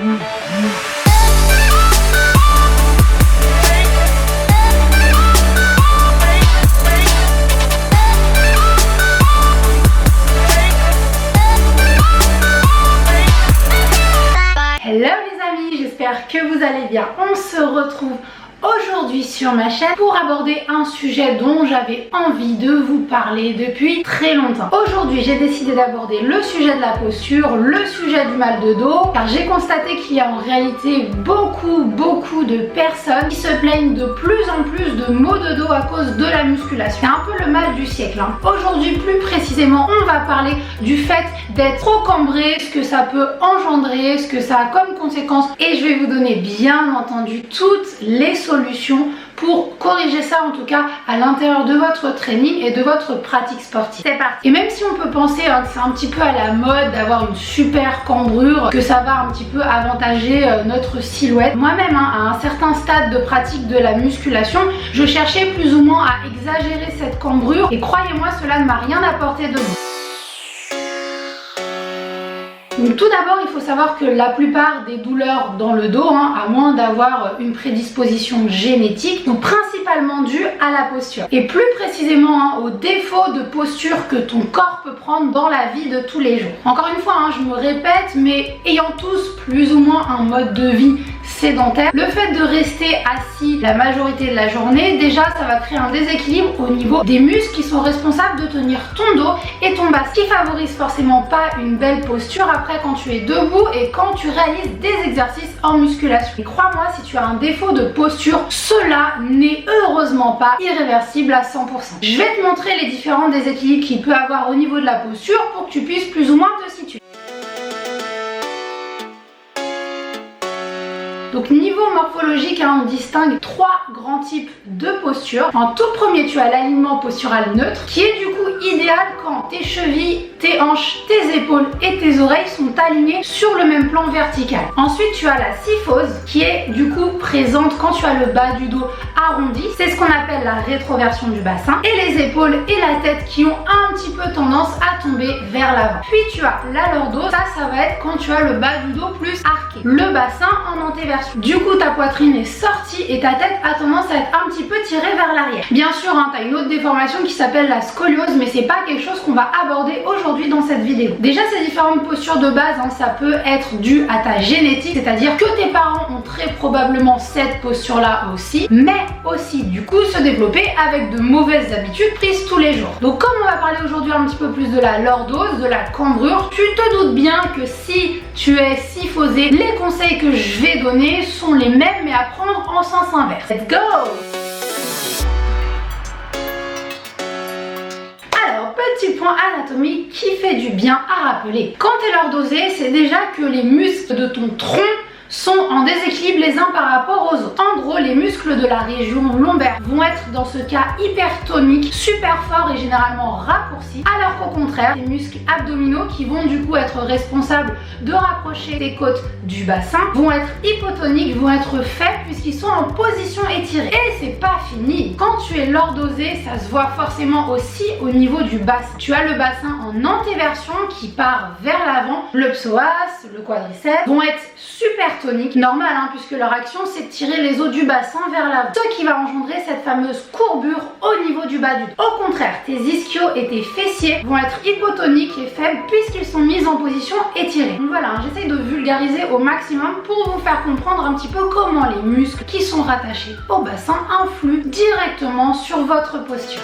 Hello les amis, j'espère que vous allez bien. On se retrouve aujourd'hui sur ma chaîne pour aborder un sujet dont j'avais envie de vous parler depuis très longtemps. Aujourd'hui j'ai décidé d'aborder le sujet de la posture, le sujet du mal de dos, car j'ai constaté qu'il y a en réalité beaucoup de personnes qui se plaignent de plus en plus de maux de dos à cause de la musculation. C'est un peu le mal du siècle, hein. Aujourd'hui plus précisément on va parler du fait d'être trop cambré, ce que ça peut engendrer, ce que ça a comme conséquence, et je vais vous donner bien entendu toutes les solutions pour corriger ça, en tout cas à l'intérieur de votre training et de votre pratique sportive. C'est parti. Et même si on peut penser que c'est un petit peu à la mode d'avoir une super cambrure, que ça va un petit peu avantager notre silhouette, moi-même à un certain stade de pratique de la musculation, je cherchais plus ou moins à exagérer cette cambrure, et croyez-moi, cela ne m'a rien apporté de bon. Donc tout d'abord, il faut savoir que la plupart des douleurs dans le dos, à moins d'avoir une prédisposition génétique, sont principalement dues à la posture. Et plus précisément au défaut de posture que ton corps peut prendre dans la vie de tous les jours. Encore une fois, je me répète, mais ayant tous plus ou moins un mode de vie sédentaire, le fait de rester assis la majorité de la journée, déjà ça va créer un déséquilibre au niveau des muscles qui sont responsables de tenir ton dos et ton bas, ce qui favorise forcément pas une belle posture après quand tu es debout et quand tu réalises des exercices en musculation. Et crois-moi, si tu as un défaut de posture, cela n'est heureusement pas irréversible à 100%. Je vais te montrer les différents déséquilibres qu'il peut avoir au niveau de la posture pour que tu puisses plus ou moins te situer. Donc niveau morphologique, on distingue trois grands types de postures. En tout premier, tu as l'alignement postural neutre, qui est du coup idéal quand tes chevilles, tes hanches, tes épaules et tes oreilles sont alignées sur le même plan vertical. Ensuite, tu as la kyphose, qui est du coup présente quand tu as le bas du dos arrondi. C'est ce qu'on appelle la rétroversion du bassin. Et les épaules et la tête qui ont un petit peu tendance à tomber vers l'avant. Puis tu as la lordose, ça va être quand tu as le bas du dos plus arqué. Le bassin en antéversion. Du coup, ta poitrine est sortie et ta tête a tendance à être un petit peu tirée vers l'arrière. Bien sûr, tu as une autre déformation qui s'appelle la scoliose, mais c'est pas quelque chose qu'on va aborder aujourd'hui dans cette vidéo. Déjà, ces différentes postures de base, ça peut être dû à ta génétique, c'est-à-dire que tes parents ont très probablement cette posture-là aussi, mais aussi du coup se développer avec de mauvaises habitudes prises tous les jours. Donc comme on va parler aujourd'hui un petit peu plus de la lordose, de la cambrure, tu te doutes bien que si tu es kyphosé, les conseils que je vais donner sont les mêmes mais à prendre en sens inverse. Let's go! Alors, petit point anatomique qui fait du bien à rappeler. Quand tu es lordosé, c'est déjà que les muscles de ton tronc sont en déséquilibre les uns par rapport aux autres. En gros, les muscles de la région lombaire vont être dans ce cas hypertoniques, super forts et généralement raccourcis, alors qu'au contraire, les muscles abdominaux qui vont du coup être responsables de rapprocher tes côtes du bassin vont être hypotoniques, vont être faibles puisqu'ils sont en position étirée. Et c'est pas fini. Quand tu es lordosé, ça se voit forcément aussi au niveau du bassin. Tu as le bassin en antéversion qui part vers l'avant, le psoas, le quadriceps vont être super tonique, normal puisque leur action c'est de tirer les os du bassin vers l'avant, ce qui va engendrer cette fameuse courbure au niveau du bas du dos. Au contraire, tes ischios et tes fessiers vont être hypotoniques et faibles puisqu'ils sont mis en position étirée. Donc voilà, j'essaye de vulgariser au maximum pour vous faire comprendre un petit peu comment les muscles qui sont rattachés au bassin influent directement sur votre posture.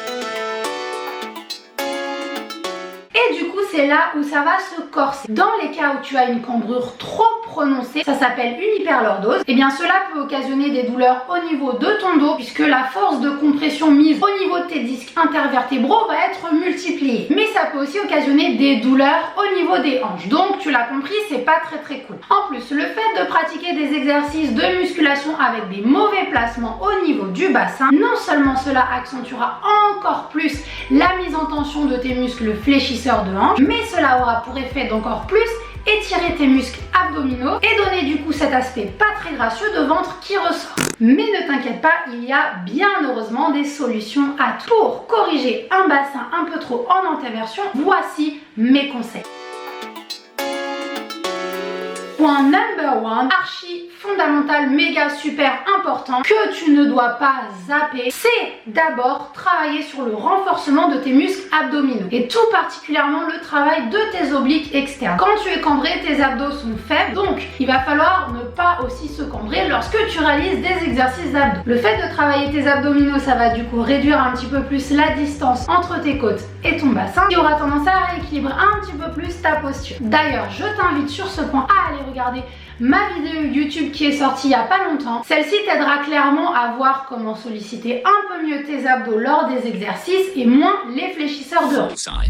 Et du coup, c'est là où ça va se corser. Dans les cas où tu as une cambrure trop prononcée, ça s'appelle une hyperlordose, et bien cela peut occasionner des douleurs au niveau de ton dos puisque la force de compression mise au niveau de tes disques intervertébraux va être multipliée. Mais ça peut aussi occasionner des douleurs au niveau des hanches. Donc tu l'as compris, c'est pas très cool. En plus, le fait de pratiquer des exercices de musculation avec des mauvais placements au niveau du bassin, non seulement cela accentuera encore plus la mise en tension de tes muscles fléchisseurs de hanche, mais cela aura pour effet d'encore plus étirer tes muscles abdominaux et donner du coup cet aspect pas très gracieux de ventre qui ressort. Mais ne t'inquiète pas, il y a bien heureusement des solutions à tout. Pour corriger un bassin un peu trop en antéversion, voici mes conseils. Point number one, archi fondamental, méga super important, que tu ne dois pas zapper, c'est d'abord travailler sur le renforcement de tes muscles abdominaux et tout particulièrement le travail de tes obliques externes. Quand tu es cambré, tes abdos sont faibles, donc il va falloir ne pas aussi se cambrer lorsque tu réalises des exercices d'abdos. Le fait de travailler tes abdominaux, ça va du coup réduire un petit peu plus la distance entre tes côtes et ton bassin, qui aura tendance à rééquilibrer un petit peu plus ta posture. D'ailleurs, je t'invite sur ce point à aller regarder ma vidéo YouTube qui est sortie il n'y a pas longtemps. Celle-ci t'aidera clairement à voir comment solliciter un peu mieux tes abdos lors des exercices et moins les fléchisseurs de hanches.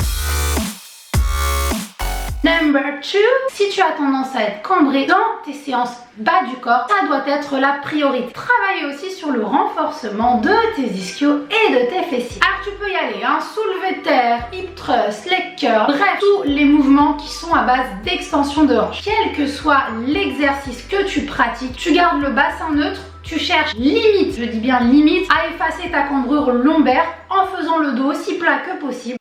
Number 2, si tu as tendance à être cambré dans tes séances bas du corps, ça doit être la priorité. Travaille aussi sur le renforcement de tes ischios et de tes fessiers. Alors tu peux y aller, hein, soulevé de terre, hip thrust, leg curl, bref, tous les mouvements qui sont à base d'extension de hanche. Quel que soit l'exercice que tu pratiques, tu gardes le bassin neutre. Tu cherches limite, je dis bien limite, à effacer ta cambrure lombaire en faisant le dos aussi plat que possible.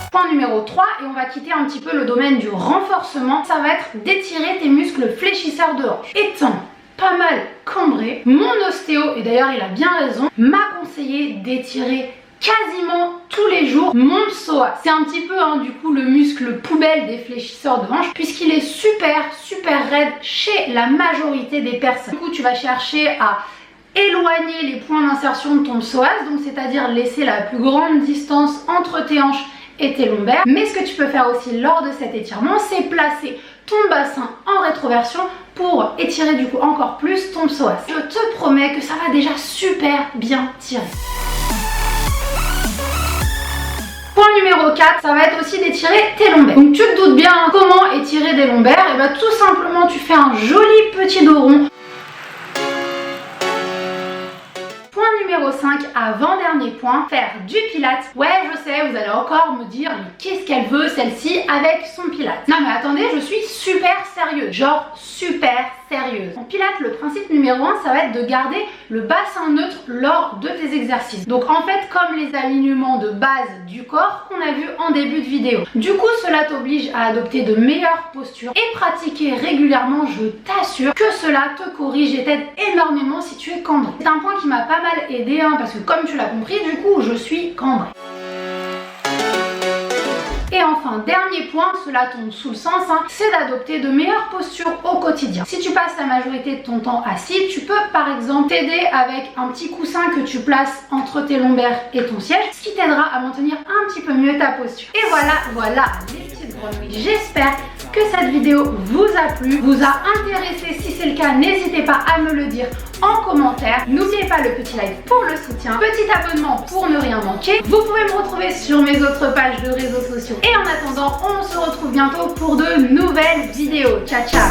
Point numéro 3, et on va quitter un petit peu le domaine du renforcement, ça va être d'étirer tes muscles fléchisseurs de hanche. Étant pas mal cambré, mon ostéo, et d'ailleurs il a bien raison, m'a conseillé d'étirer quasiment tous les jours mon psoas. C'est un petit peu du coup le muscle poubelle des fléchisseurs de hanche puisqu'il est super raide chez la majorité des personnes. Du coup tu vas chercher à éloigner les points d'insertion de ton psoas, donc c'est-à-dire laisser la plus grande distance entre tes hanches et tes lombaires. Mais ce que tu peux faire aussi lors de cet étirement, c'est placer ton bassin en rétroversion pour étirer du coup encore plus ton psoas. Je te promets que ça va déjà super bien tirer. Point numéro 4, ça va être aussi d'étirer tes lombaires. Donc tu te doutes bien comment étirer des lombaires. Et bien tout simplement tu fais un joli petit dos rond. Numéro 5, avant-dernier point, faire du pilates. Ouais, je sais, vous allez encore me dire, mais qu'est-ce qu'elle veut celle-ci avec son pilates? Non mais attendez, je suis super sérieuse, genre super sérieuse. En pilates, le principe numéro 1, ça va être de garder le bassin neutre lors de tes exercices. Donc en fait, comme les alignements de base du corps qu'on a vu en début de vidéo. Du coup, cela t'oblige à adopter de meilleures postures et pratiquer régulièrement, je t'assure que cela te corrige et t'aide énormément si tu es cambré. C'est un point qui m'a pas mal aidé, parce que comme tu l'as compris, du coup, je suis cambrée. Et enfin, dernier point, cela tombe sous le sens, c'est d'adopter de meilleures postures au quotidien. Si tu passes la majorité de ton temps assis, tu peux par exemple t'aider avec un petit coussin que tu places entre tes lombaires et ton siège, ce qui t'aidera à maintenir un petit peu mieux ta posture. Et voilà les petites grenouilles. J'espère que cette vidéo vous a plu, vous a intéressé. Si c'est le cas, n'hésitez pas à me le dire en commentaire. N'oubliez pas le petit like pour le soutien, petit abonnement pour ne rien manquer. Vous pouvez me retrouver sur mes autres pages de réseaux sociaux. Et en attendant, on se retrouve bientôt pour de nouvelles vidéos. Ciao ciao.